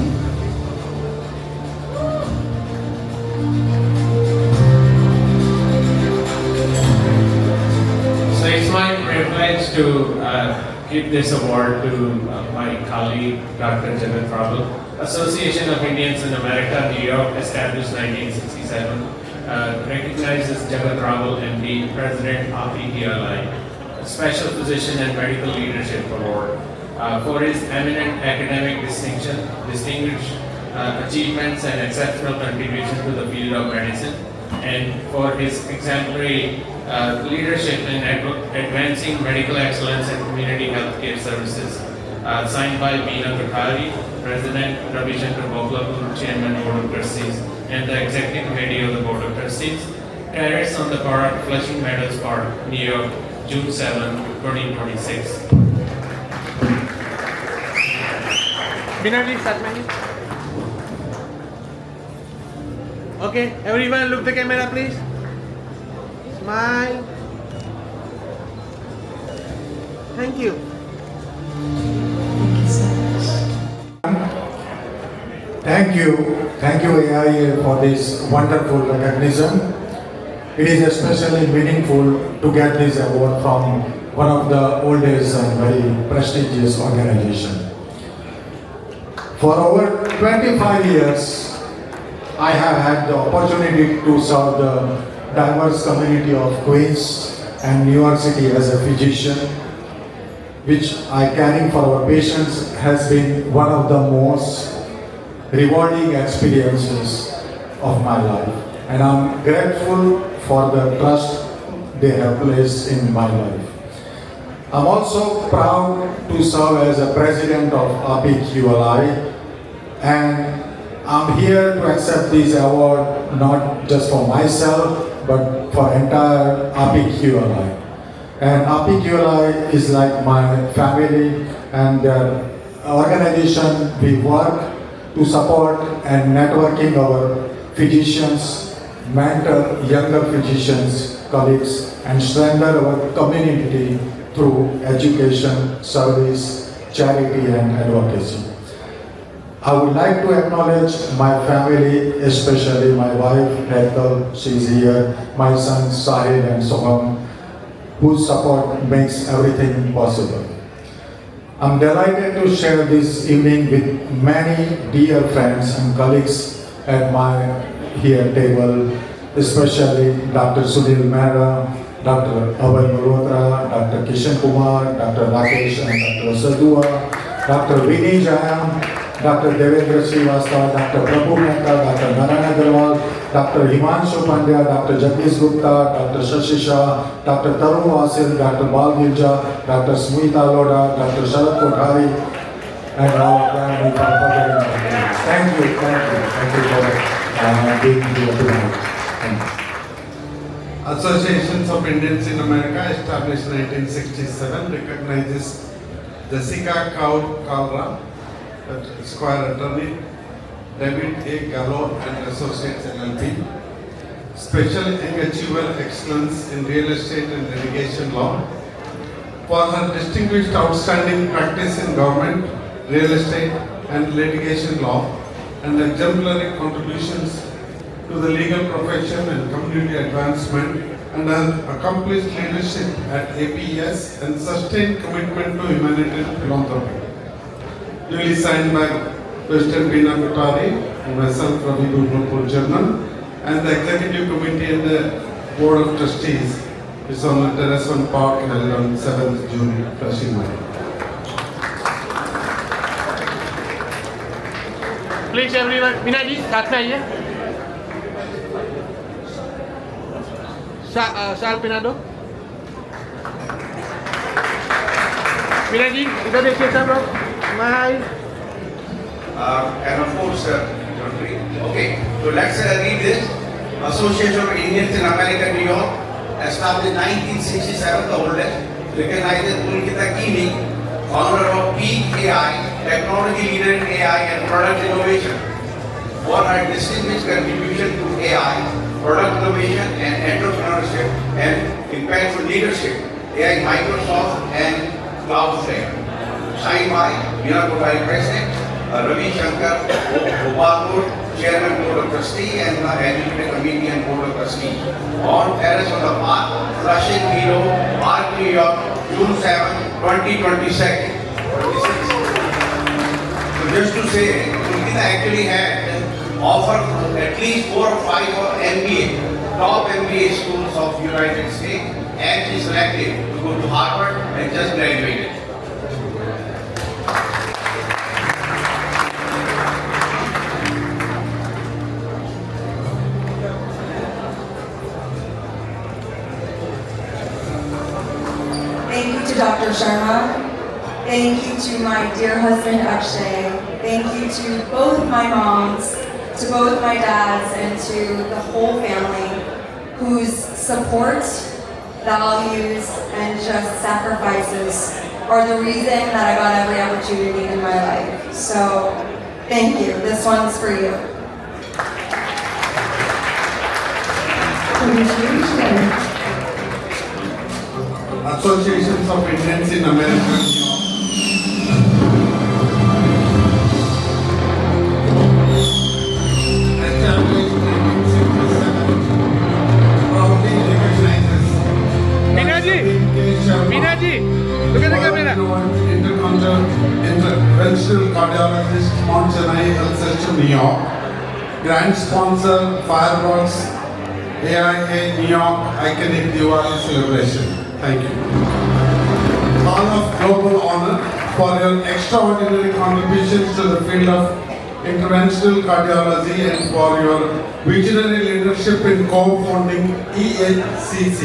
S7: So it's my privilege to give this award to my colleague, Dr. Jagat Rawal. Association of Indians in America, New York, established 1967, recognizes Jagat Rawal MD, President of ETLI, Special Physician and Medical Leadership Award, for his eminent academic distinction, distinguished achievements and exceptional contribution to the field of medicine, and for his exemplary leadership in advancing medical excellence and community healthcare services. Signed by Meena Kothari, President, Ravi Shankar Bhoglapur, Chairman, Board of Trustees, and the Executive Committee of the Board of Trustees. Terrace on the Park, Flushing Meadows Park, New York, June 7, 2026.
S12: Binali, start menu. Okay, everyone look the camera please. Smile. Thank you.
S20: Thank you AIA for this wonderful recognition. It is especially meaningful to get this award from one of the oldest and very prestigious organizations. For over 25 years, I have had the opportunity to serve the diverse community of Queens and New York City as a physician, which caring for our patients has been one of the most rewarding experiences of my life. And I'm grateful for the trust they have placed in my life. I'm also proud to serve as a president of APQLI, and I'm here to accept this award not just for myself, but for entire APQLI. And APQLI is like my family, and the organization we work to support and networking our physicians mentor younger physicians, colleagues, and strengthen our community through education, service, charity, and advocacy. I would like to acknowledge my family, especially my wife, Hetal, she's here, my sons, Sahil and Soham, whose support makes everything possible. I'm delighted to share this evening with many dear friends and colleagues at my here table, especially Dr. Sunil Mehra, Dr. Abhay Malhotra, Dr. Kishan Kumar, Dr. Rakesh and Dr. Sadhua, Dr. Vinay Jayam, Dr. Devendra Srivastava, Dr. Prabhu Mehta, Dr. Narayana Agarwal, Dr. Himanshu Pandya, Dr. Jagdish Gupta, Dr. Shashi Shah, Dr. Tarun Vasil, Dr. Bal Girja, Dr. Smita Loda, Dr. Sharad Kothari, and all of them. Thank you for being here tonight. Thank you.
S6: Associations of Indians in America, established in 1967, recognizes Jessica Kalra, Squire Attorney, David A. Gallo and Associates LLP, Special Young Achiever Excellence in Real Estate and Litigation Law, for her distinguished outstanding practice in government, real estate and litigation law, and exemplary contributions to the legal profession and community advancement, and her accomplished leadership at APES and sustained commitment to humanitarian philanthropy. Duly signed by President Bina Kothari and myself, Ravi Gurpur, Chairman, and the Executive Committee and the Board of Trustees is on the Terrace One Park held on 7th June, Flushing Meadow.
S12: Please everyone, Bina ji, साथ में आइए. साल पिना दो. Bina ji, इधर देखिए सब लोग. Smile.
S14: And of course, okay, so let's read this. Association of Indians in America, New York, established in 1967, the oldest, recognizes Pulkita Kini, founder of Peak AI, technology leader in AI and product innovation, for her distinguished contribution to AI, product innovation and entrepreneurship and impactful leadership, AI, Microsoft and Cloudflare. Signed by Bina Kothari President, Ravi Shankar Gopalpur, Chairman Board of Trustee and the Executive Committee and Board of Trustee. On Terrace on the Park, Flushing Meadow, Park, New York, June 7, 2026. So just to say, Pulkita actually had offered at least 4 or 5 MBA, top MBA schools of United States, and she selected to go to Harvard and just graduated.
S21: Thank you to Dr. Sharma. Thank you to my dear husband Akshay. Thank you to both my moms, to both my dads, and to the whole family whose support, values, and just sacrifices are the reason that I got every opportunity in my life. So, thank you. This one's for you.
S6: Associations of Indians in America, New York. Established in 1967, proudly recognizes
S12: Bina ji, look at the camera.
S6: Interventional cardiologist, Mount Sinai Health System, New York. Grand sponsor, Fireworks, AIA New York Iconic Diwali celebration. Thank you. Hall of Global Honor for your extraordinary contributions to the field of interventional cardiology and for your visionary leadership in co-founding EHCC,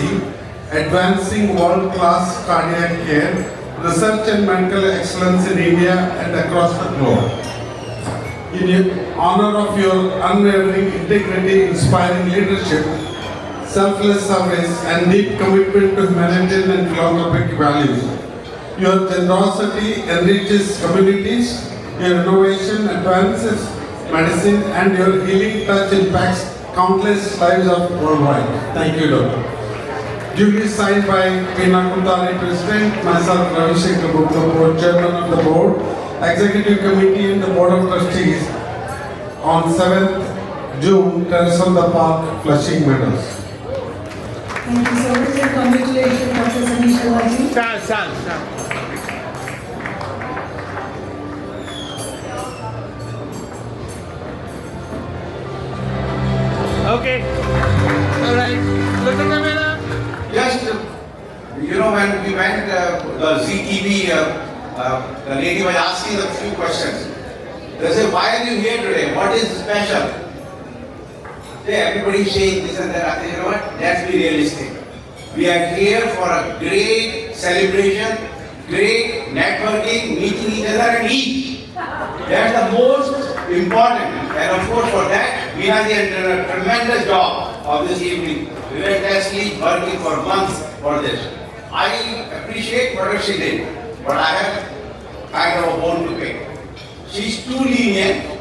S6: advancing world-class cardiac care, research and medical excellence in India and across the globe. In honor of your unwavering integrity, inspiring leadership, selfless service and deep commitment to humanitarian and philanthropic values. Your generosity enriches communities, your innovation advances medicine, and your healing touch impacts countless lives of worldwide. Thank you, Doctor. Duly signed by Veena Kundari, President, myself, Ravi Shankar Gupta, Board Chairman of the Board, Executive Committee and the Board of Trustees on 7th June, Terrasola Park, Flushing Meadows.
S10: Thank you so much and congratulations, Dr. Sanisha Laji.
S12: Okay. All right. Look at the camera.
S14: Just, when we went the ZTV, the lady was asking a few questions. They said, why are you here today? What is special? Everybody saying this and that. I said, you know what? Let's be realistic. We are here for a great celebration, great networking, meeting each other and eat. That's the most important. And of course, for that, we have done a tremendous job of this evening. Relentlessly working for months for this. I appreciate what she did, but I have kind of a bone to pick. She's too lenient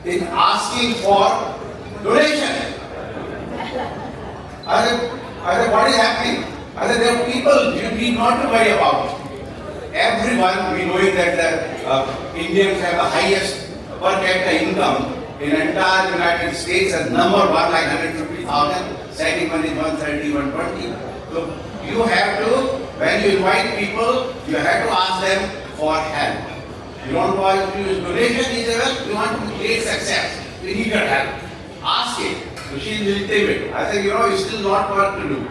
S14: in asking for donation. I said, what is happening? I said, there are people you need not to worry about. Everyone, we know that the Indians have the highest per capita income in entire United States as number one, like 150,000. Second one is 130, 120. So you have to, when you invite people, you have to ask them for help. You don't want to use donation, you want to create success. You need your help. Ask it. So she is timid. I said, it's still not work to do.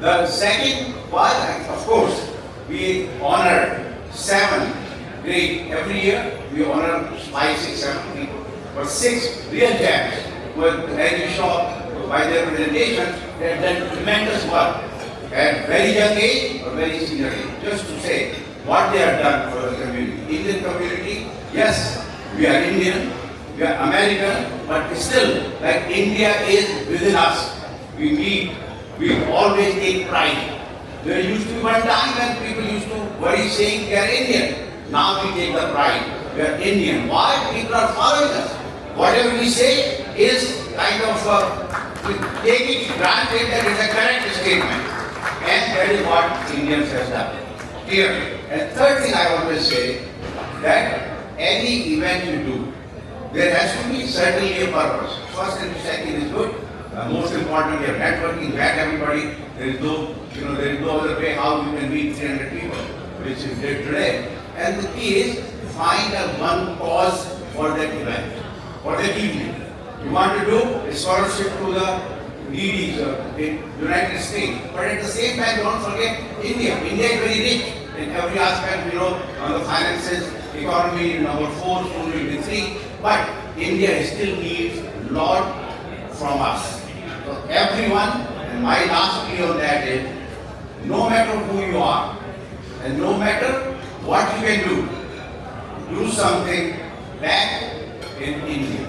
S14: The second was, of course, we honor 7 great. Every year we honor 5, 6, 7 people. But 6 real gems, as you saw by their presentation, they have done tremendous work at very young age or very senior age. Just to say what they have done for the community. Indian community, yes, we are Indian, we are American, but still, like India is within us. We meet, we always take pride. There used to be one time when people used to worry saying they are Indian. Now we take the pride. We are Indian. Why? People are following us. Whatever we say is kind of taking it granted that it's a correct statement. And that is what Indians have done. Clearly. And third thing I always say, that any event you do, there has to be certainly a purpose. First and second is good. Most important, you have networking, met everybody. There is no other way how you can meet 300 people, which is did today. And the key is find one cause for that event, for that evening. You want to do a scholarship to the needy in United States, but at the same time, don't forget India. India is very rich in every aspect. On the finances, economy, number 4, soon will be 3. But India still needs a lot from us. So everyone, and my last plea on that is, no matter who you are, and no matter what you can do something back in India.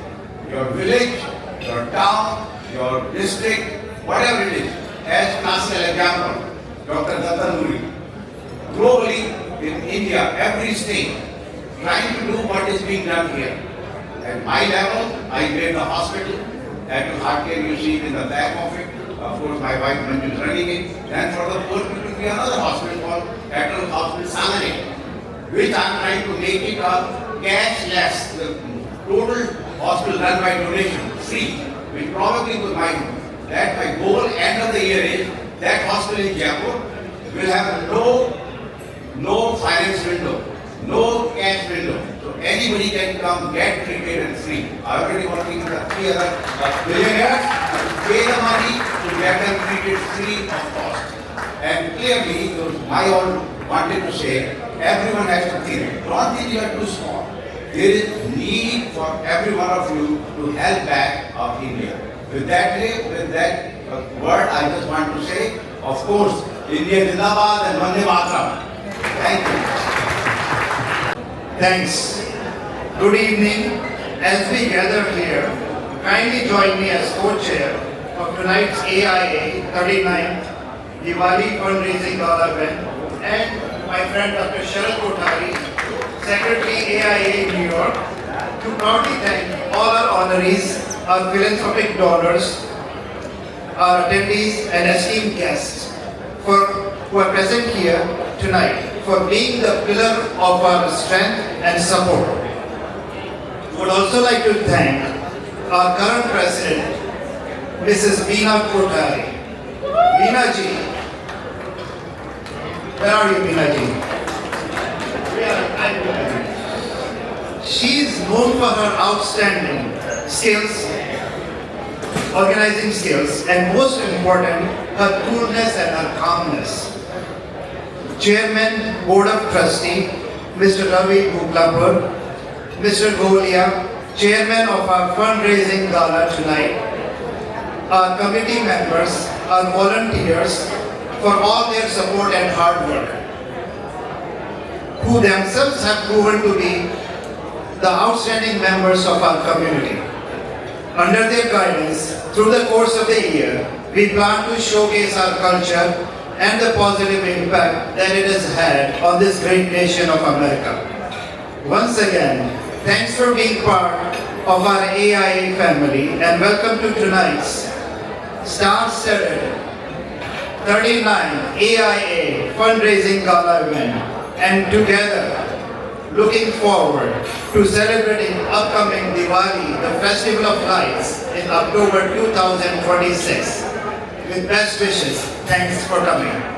S14: Your village, your town, your district, whatever it is. As classical example, Dr. Datta. Globally, in India, every state, trying to do what is being done here. At my level, I made the hospital. At heart care, you see it in the back of it. Of course, my wife Manju is running it. Then for the poor people, we have another hospital called Atal Hospital Sanane, which I am trying to make it a cashless. The total hospital run by donation, free, which probably was my goal end of the year is that hospital in Jaipur will have no finance window, no cash window. So anybody can come, get treated and free. I already working with 3 other billionaires to pay the money to get them treated free of cost. And clearly, I all wanted to say, everyone has to think. Don't think you are too small. There is need for every one of you to help back of India. With that word, I just want to say, of course, India Zindabad and Vande Mataram. Thank you.
S11: Thanks. Good evening. As we gather here, kindly join me as co-chair of tonight's AIA 39th Diwali Fundraising Gala event and my friend Dr. Sharad Kothari, Secretary AIA New York, to proudly thank all our honorees our philanthropic donors, our attendees and esteemed guests who are present here tonight for being the pillar of our strength and support. I would also like to thank our current president, Mrs. Veena Kothari. Veena ji, where are you, Veena ji? She is known for her outstanding skills, organizing skills, and most important, her coolness and her calmness. Chairman, Board of Trustee, Mr. Ravi Buklapur, Mr. Golia, Chairman of our fundraising gala tonight, our committee members, our volunteers, for all their support and hard work, who themselves have proven to be the outstanding members of our community. Under their guidance, through the course of the year, we plan to showcase our culture and the positive impact that it has had on this great nation of America. Once again, thanks for being part of our AIA family and welcome to tonight's star-studded 39 AIA fundraising gala event, and together looking forward to celebrating upcoming Diwali, the Festival of Lights, in October 2026. With best wishes, thanks for coming.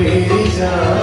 S1: मेरी जान